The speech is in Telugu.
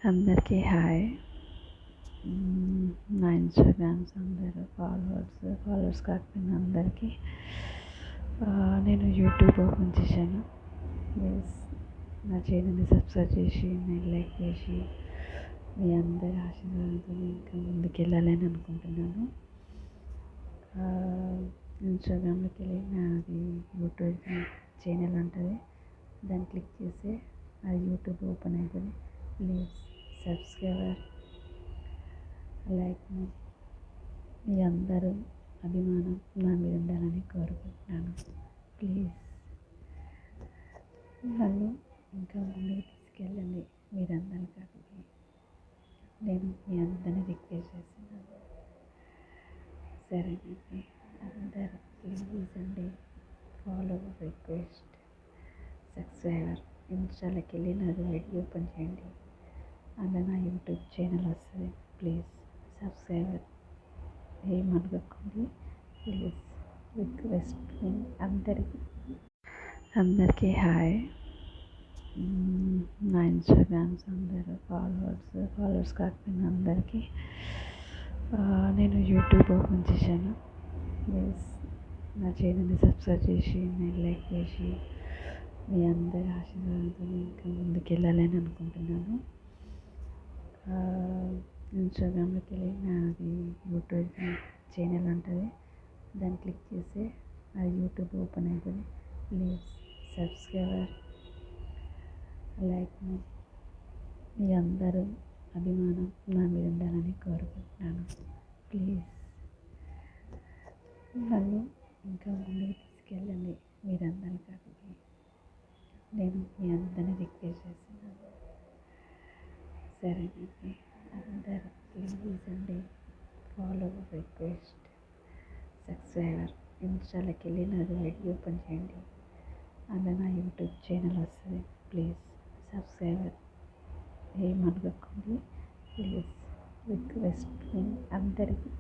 అందరికీ హాయ్. నా ఇన్స్టాగ్రామ్స్ అందరూ ఫాలోవర్స్ కాకపోయినా అందరికీ నేను యూట్యూబ్ ఓపెన్ చేశాను. ప్లీజ్ నా ఛానల్ని సబ్స్క్రైబ్ చేసి నేను లైక్ చేసి మీ అందరి ఆశీర్వాదంతో ఇంకా ముందుకు వెళ్ళాలని అనుకుంటున్నాను. ఇన్స్టాగ్రామ్లోకి వెళ్ళి నాది యూట్యూబ్ ఛానల్ ఉంటుంది, దాన్ని క్లిక్ చేస్తే అది యూట్యూబ్ ఓపెన్ అవుతుంది. ప్లీజ్ సబ్స్క్రైబర్ లైక్ మీ అందరూ అభిమానం నా మీద ఉండాలని కోరుకుంటున్నాను. ప్లీజ్ నన్ను ఇంకా ముందుకు తీసుకెళ్ళండి. మీరందరూ కాకపోతే నేను మీ అందరినీ రిక్వెస్ట్ చేస్తున్నాను. సరేనండి, అందరూ ప్లీజ్ అండి ఫాలో రిక్వెస్ట్ సబ్స్క్రైబర్. ఇన్స్టాలోకి వెళ్ళి నాది వీడియో ఓపెన్ చేయండి, అలా నా యూట్యూబ్ ఛానల్ వస్తుంది. ప్లీజ్ సబ్స్క్రైబర్ ఏమనుకోకండి. ప్లీజ్ రిక్వెస్ట్ అందరికీ హాయ్. నా ఇన్స్టాగ్రామ్స్ అందరూ ఫాలోవర్స్ కాకపోయినా అందరికీ నేను యూట్యూబ్ ఓపెన్ చేశాను. ప్లీజ్ నా ఛానల్ని సబ్స్క్రైబ్ చేసి నేను లైక్ చేసి మీ అందరి ఆశీర్వాదంతో ఇంకా ముందుకు వెళ్ళాలని అనుకుంటున్నాను. ఇన్స్టాగ్రామ్లోకి వెళ్ళి నాది యూట్యూబ్ ఛానల్ ఉంటుంది, దాన్ని క్లిక్ చేస్తే అది యూట్యూబ్ ఓపెన్ అవుతుంది. ప్లీజ్ సబ్స్క్రైబర్ లైక్ మీ అందరూ అభిమానం నా మీద ఉండాలని కోరుకుంటున్నాను. ప్లీజ్ నన్ను ఇంకా ముందుకు తీసుకెళ్ళండి. మీరందరూ కాకపోతే నేను మీ అందరినీ రిక్వెస్ట్ చేస్తున్నాను. సరేనండి, అందరూ ప్లీజ్ అండి ఫాలో రిక్వెస్ట్ సబ్స్క్రైబర్. ఇన్స్టాలోకి వెళ్ళి నాది వీడియో ఓపెన్ చేయండి, అలా నా యూట్యూబ్ ఛానల్ వస్తుంది. ప్లీజ్ సబ్స్క్రైబర్ ఏమనుకోకండి. ప్లీజ్ రిక్వెస్ట్ అందరికీ